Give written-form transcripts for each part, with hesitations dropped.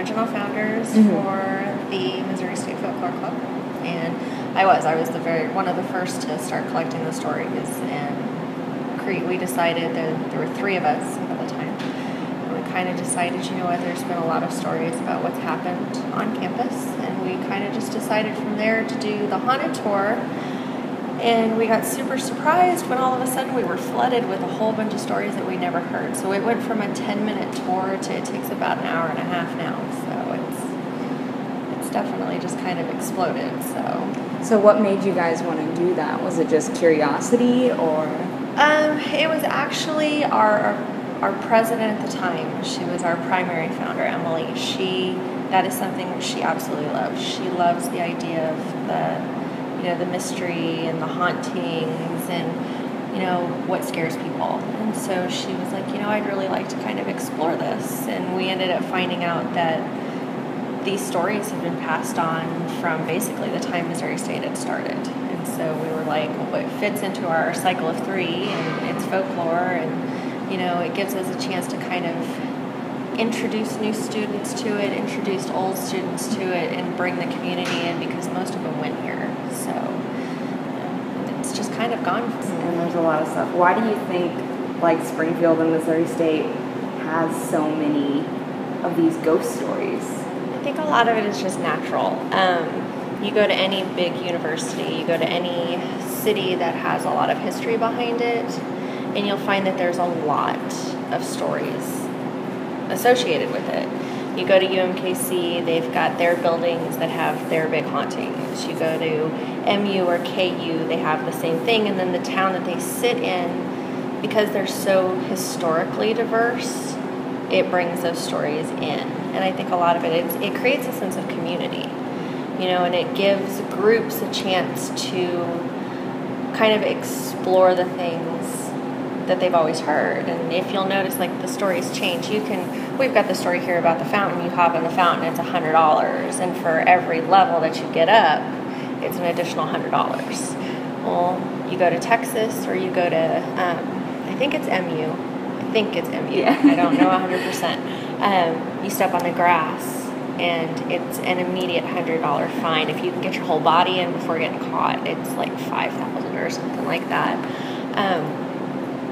original founders for the Missouri State Folklore Club, and I was one of the first to start collecting the stories, and we decided that there were 3 of us at the time, and we kind of decided, you know what, there's been a lot of stories about what's happened on campus, and we kind of just decided from there to do the haunted tour. And we got super surprised when all of a sudden we were flooded with a whole bunch of stories that we never heard. So it went from a 10-minute tour to it takes about an hour and a half now. So it's definitely just kind of exploded. So what made you guys want to do that? Was it just curiosity, or? It was actually our president at the time. She was our primary founder, Emily. That is something that she absolutely loves. She loves the idea of the mystery and the hauntings and, what scares people. And so she was like, I'd really like to kind of explore this. And we ended up finding out that these stories have been passed on from basically the time Missouri State had started. And so we were like, well, it fits into our cycle of 3, and it's folklore, and, it gives us a chance to kind of introduce new students to it, introduce old students to it, and bring the community in, because most of them went here. So it's just kind of gone. And there's a lot of stuff. Why do you think, like, Springfield and Missouri State has so many of these ghost stories? I think a lot of it is just natural. You go to any big university, you go to any city that has a lot of history behind it, and you'll find that there's a lot of stories associated with it. You go to UMKC, they've got their buildings that have their big hauntings. You go to MU or KU, they have the same thing. And then the town that they sit in, because they're so historically diverse, it brings those stories in. And I think a lot of it creates a sense of community, and it gives groups a chance to kind of explore the things that they've always heard. And if you'll notice, like, the stories change. We've got the story here about the fountain. You hop in the fountain, it's $100, and for every level that you get up, it's an additional $100. Well, you go to Texas, or you go to, I think it's MU. Yeah. I don't know 100%. You step on the grass, and it's an immediate $100 fine. If you can get your whole body in before getting caught, it's like $5,000 or something like that.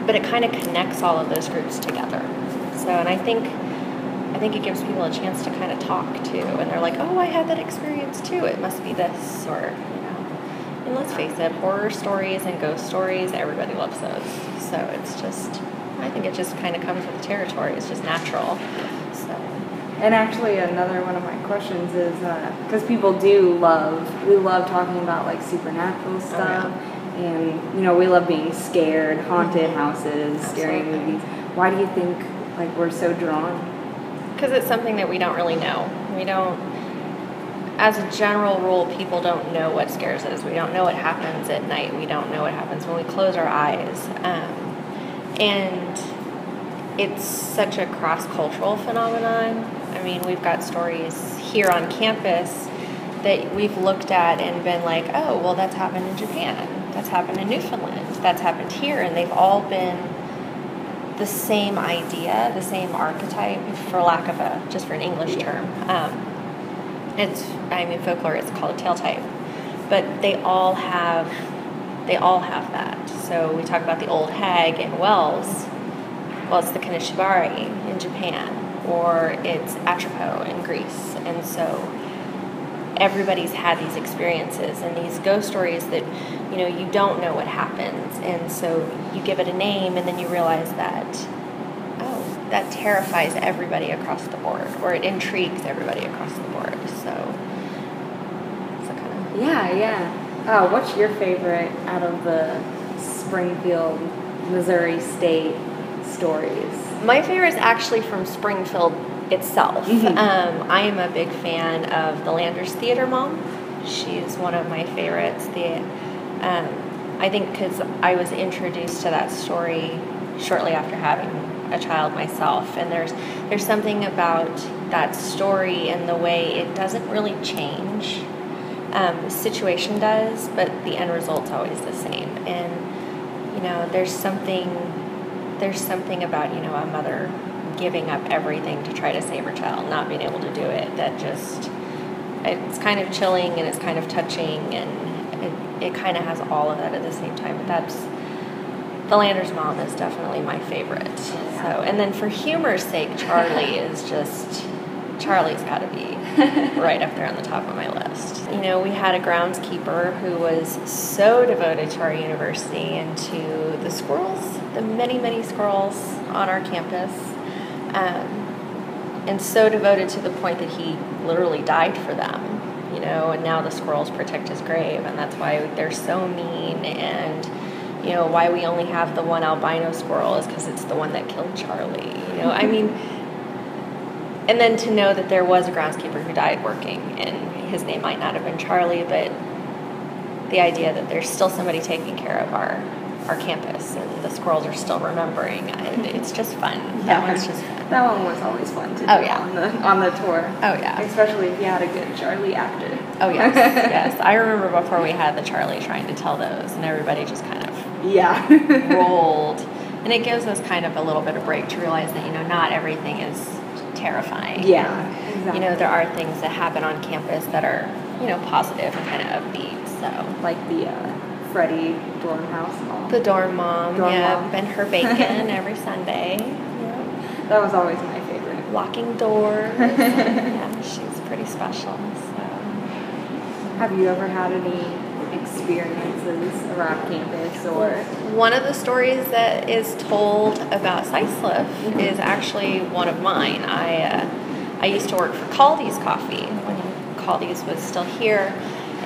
But it kind of connects all of those groups together. So, and I think it gives people a chance to kind of talk too. And they're like, oh, I had that experience too. It must be this, or, And let's face it, horror stories and ghost stories, everybody loves those. So I think it just kind of comes with the territory. It's just natural. So. And actually, another one of my questions is, because people we love talking about, like, supernatural stuff. Oh, yeah. And, we love being scared, haunted houses, scary movies. Why do you think, like, we're so drawn? Because it's something that we don't really know. As a general rule, people don't know what scares us. We don't know what happens at night. We don't know what happens when we close our eyes. And it's such a cross-cultural phenomenon. We've got stories here on campus that we've looked at and been like, oh, well, that's happened in Japan. That's happened in Newfoundland. That's happened here. And they've all been the same idea, the same archetype, for lack of just for an English term. Folklore, it's called a tale type. But they all have that. So we talk about the old hag in Wells. Well, it's the Kaneshibari in Japan, or it's Atropos in Greece. And so everybody's had these experiences and these ghost stories that, you don't know what happens. And so you give it a name, and then you realize that, oh, that terrifies everybody across the board, or it intrigues everybody across the board. So it's a kind of... Yeah. Oh, what's your favorite out of the Springfield, Missouri State stories? My favorite is actually from Springfield itself. I am a big fan of the Landers Theater Mom. She's one of my favorites. I think because I was introduced to that story shortly after having a child myself, and there's something about that story and the way it doesn't really change. The situation does, but the end result's always the same. And there's something about a mother giving up everything to try to save her child, not being able to do it. That just, it's kind of chilling and it's kind of touching, and it kind of has all of that at the same time. But that's, The Lander's Mom is definitely my favorite. So, and then for humor's sake, Charlie is just, Charlie's got to be right up there on the top of my list. You know, we had a groundskeeper who was so devoted to our university and to the squirrels, the many, many squirrels on our campus, and so devoted to the point that he literally died for them, you know, and now the squirrels protect his grave, and that's why they're so mean. And you know, why we only have the one albino squirrel is because it's the one that killed Charlie. You know, I mean, and then to know that there was a groundskeeper who died working, and his name might not have been Charlie, but the idea that there's still somebody taking care of our campus, and the squirrels are still remembering, it's just fun. That one's just fun. That one was always fun to do on the tour. Oh, yeah. Especially if you had a good Charlie actor. Oh, yes. Yes. I remember before we had the Charlie trying to tell those, and everybody just kind of rolled. And it gives us kind of a little bit of break to realize that, you know, not everything is terrifying. Yeah, exactly. You know, there are things that happen on campus that are, you know, positive and kind of upbeat. So, like the Freddie dorm house mom. The dorm mom, mom. And her bacon every Sunday. Yeah. That was always my favorite. Locking doors. Yeah, she's pretty special. So, have you ever had any experiences around campus, or one of the stories that is told about Siceliff is actually one of mine. I used to work for Caldy's Coffee when Caldy's was still here,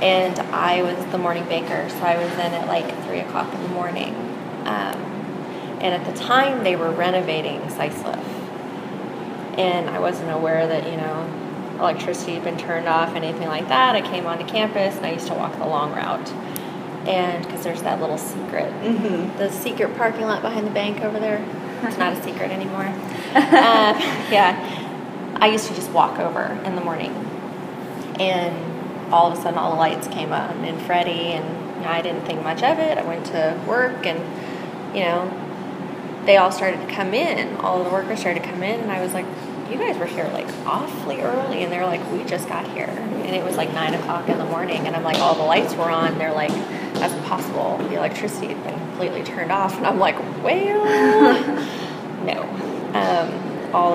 and I was the morning baker, so I was in at like 3 o'clock in the morning. And at the time they were renovating Siceliff, and I wasn't aware that, you know, electricity had been turned off, anything like that. I came onto campus and I used to walk the long route, and because there's that little secret, the secret parking lot behind the bank over there. It's not a secret anymore. I used to just walk over in the morning, and all of a sudden all the lights came on, and Freddie, and you know, I didn't think much of it. I went to work, and you know, they all started to come in. All of the workers started to come in, and I was like, you guys were here like awfully early, and they're like, we just got here, and it was like 9 o'clock in the morning, and I'm like, all the lights were on. They're like, that's impossible, the electricity had been completely turned off, and I'm like, well, no.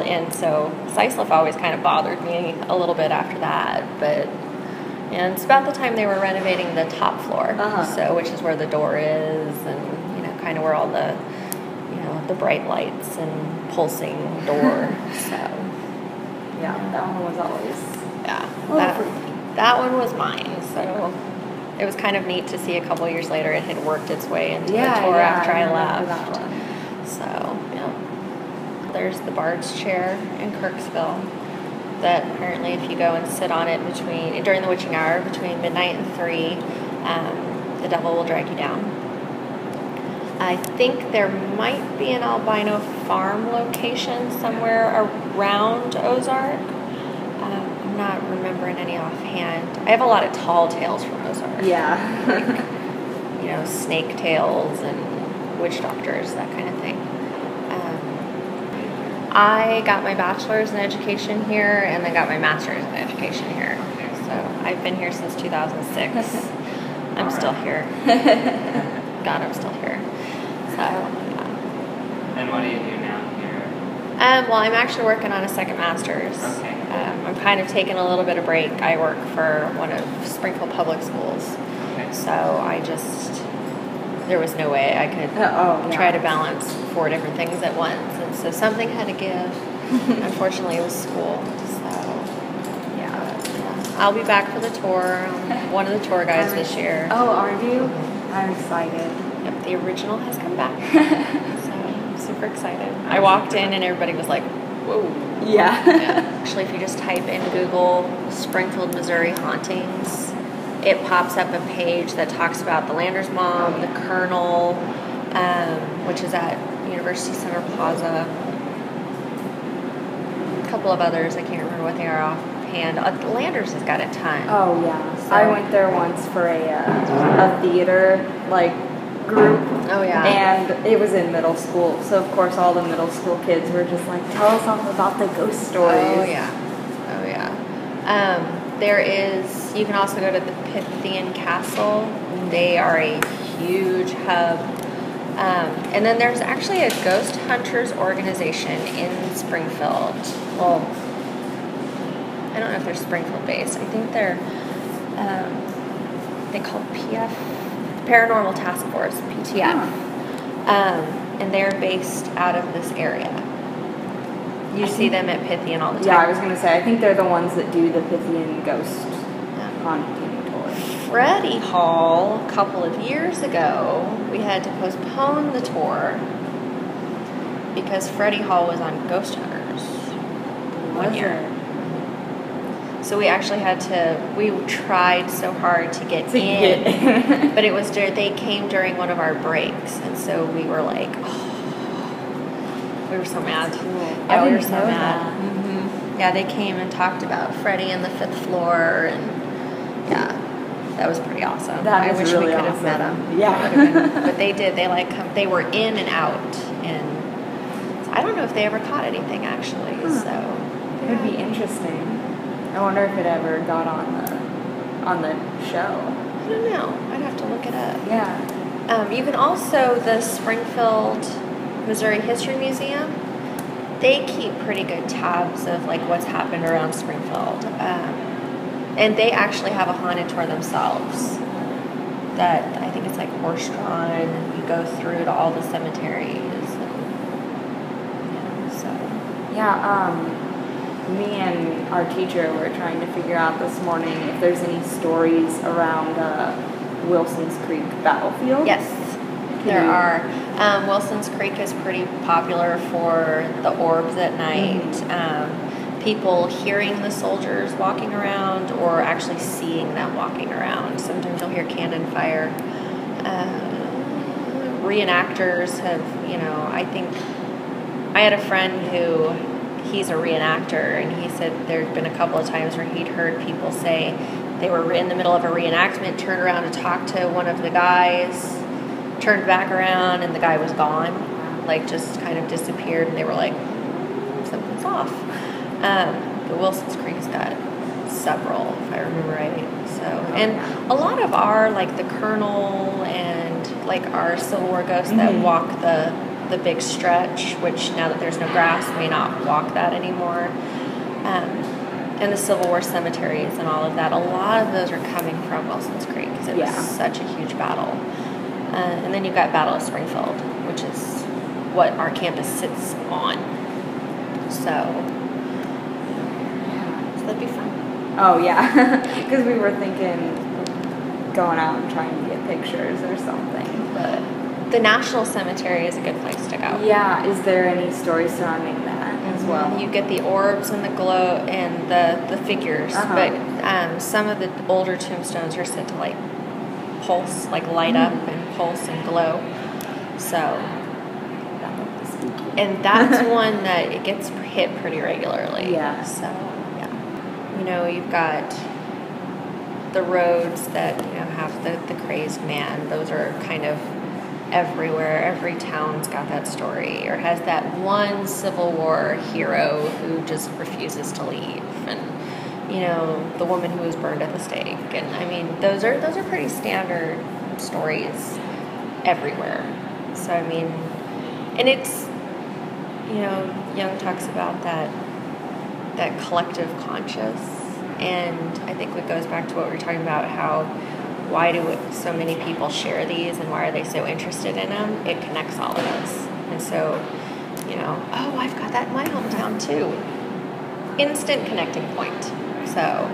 And so Siceliff always kind of bothered me a little bit after that, and it's about the time they were renovating the top floor, so which is where the door is, and you know, kind of where all the, you know, the bright lights and pulsing door. So yeah, that one was always that one was mine. So it was kind of neat to see a couple years later it had worked its way into the tour after I left. That one. So there's the Bard's chair in Kirksville that apparently if you go and sit on it during the witching hour between midnight and 3, the devil will drag you down. I think there might be an albino farm location somewhere around Ozark. I'm not remembering any offhand. I have a lot of tall tales from Ozark. Yeah. Like, you know, snake tales and witch doctors, that kind of thing. I got my bachelor's in education here, and then got my master's in education here. So I've been here since 2006. I'm still here. God, I'm still here. So, And what do you do now here? Well, I'm actually working on a second master's. Okay. I'm kind of taking a little bit of break. I work for one of Springfield public schools. Okay. So there was no way I could try to balance 4 different things at once. And so something had to give. Unfortunately, it was school. So, yeah. I'll be back for the tour. I'm one of the tour guides this year. Oh, are you? I'm excited. Yep, the original has come back. So I'm super excited. I walked in and everybody was like, whoa. Yeah. Actually, if you just type in Google Springfield, Missouri Hauntings, it pops up a page that talks about the Lander's Mom, the Colonel, which is at University Center Plaza. A couple of others, I can't remember what they are offhand. Landers has got a ton. Oh, yeah. So I went there once for a theater, like, group Oh, yeah. And it was in middle school, so of course all the middle school kids were just like, tell us all about the ghost stories. Oh, yeah. Oh, yeah. There is, you can also go to the Pythian Castle. They are a huge hub. And then there's actually a ghost hunters organization in Springfield. Well, I don't know if they're Springfield based. I think they're, they call PF, Paranormal Task Force, PTF. And they're based out of this area. You see them at Pythian all the time. Yeah, I was going to say, I think they're the ones that do the Pythian ghost haunting tour. Freddie Hall, a couple of years ago, we had to postpone the tour because Freddie Hall was on Ghost Hunters one year. So we actually had to, we tried so hard to get in, but it was, they came during one of our breaks, and so we were like, oh, we were so mad. Yeah, we were so mad. Mm-hmm. Yeah, they came and talked about Freddie and the fifth floor, and yeah, that was pretty awesome. I wish really we could have met them. Yeah. But they did. They they were in and out, and so I don't know if they ever caught anything actually. So it would be interesting. I wonder if it ever got on the show. I don't know. I'd have to look it up. Yeah. You can also, the Springfield, Missouri History Museum, they keep pretty good tabs of like what's happened around Springfield. And they actually have a haunted tour themselves that I think it's like horse-drawn, and you go through to all the cemeteries. Me and our teacher were trying to figure out this morning if there's any stories around Wilson's Creek battlefield. Yes, there are. Wilson's Creek is pretty popular for the orbs at night. Mm-hmm. People hearing the soldiers walking around or actually seeing them walking around. Sometimes you'll hear cannon fire. Reenactors have, I think I had a friend who, he's a reenactor, and he said there'd been a couple of times where he'd heard people say they were in the middle of a reenactment, turned around to talk to one of the guys, turned back around, and the guy was gone, like just kind of disappeared, and they were like, something's off. But Wilson's Creek's got several, if I remember right. So, and a lot of our, like the Colonel and like our Civil War ghosts that walk the big stretch, which now that there's no grass may not walk that anymore, and the Civil War cemeteries and all of that, a lot of those are coming from Wilson's Creek because it was such a huge battle. And then you've got Battle of Springfield, which is what our campus sits on, so that'd be fun. Oh yeah, because we were thinking going out and trying to get pictures or something, but the National Cemetery is a good place to go. Yeah, is there any stories surrounding that as well? You get the orbs and the glow and the figures, but some of the older tombstones are said to like pulse, like light up and pulse and glow. So, and that's one that it gets hit pretty regularly. Yeah. So, you've got the roads that have the crazed man. Those are kind of everywhere. Every town's got that story, or has that one Civil War hero who just refuses to leave, and the woman who was burned at the stake. And I mean, those are pretty standard stories everywhere. So I mean, and it's Jung talks about that collective conscious, and I think it goes back to what we were talking about, how why do so many people share these, and why are they so interested in them? It connects all of us. And so, oh, I've got that in my hometown too. Instant connecting point. So,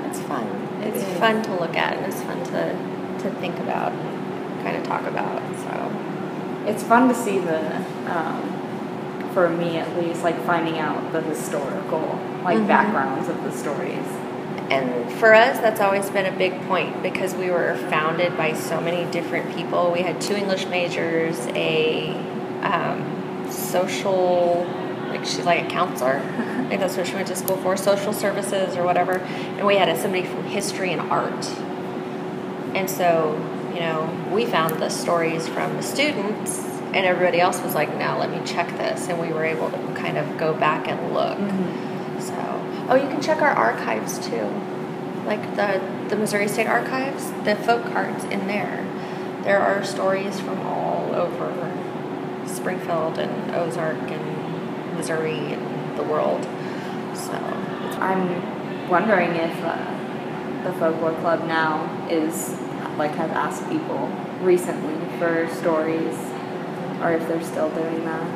it's fun. It's fun to look at, and it's fun to think about and kind of talk about. So it's fun to see for me at least, like finding out the historical backgrounds of the stories. And for us, that's always been a big point, because we were founded by so many different people. We had 2 English majors, a social, she's like a counselor. I think that's what she went to school for, social services or whatever. And we had somebody from history and art. And so we found the stories from the students, and everybody else was like, now let me check this. And we were able to kind of go back and look. So, you can check our archives too. Like the Missouri State Archives, the folk cards in there. There are stories from all over Springfield and Ozark and Missouri and the world. So I'm wondering if the Folklore Club now has asked people recently for stories, or if they're still doing that.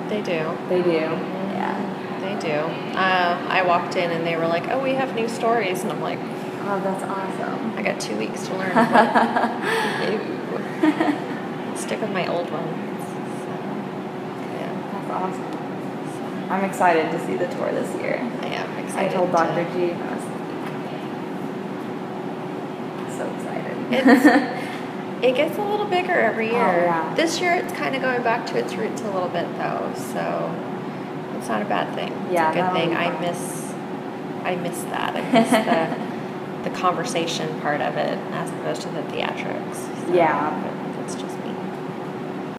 they do. They do. Mm-hmm. Yeah. They do. I walked in and they were like, we have new stories. And I'm like, Oh, that's awesome. I got 2 weeks to learn. Stick with my old ones. So, yeah. That's awesome. I'm excited to see the tour this year. I am I excited. told Dr. G, and I was so excited. It gets a little bigger every year. Oh, yeah. This year it's kind of going back to its roots a little bit though, so it's not a bad thing. It's Yeah, a good that'll thing. be I fun. miss that. I miss the conversation part of it as opposed to the theatrics. So. Yeah,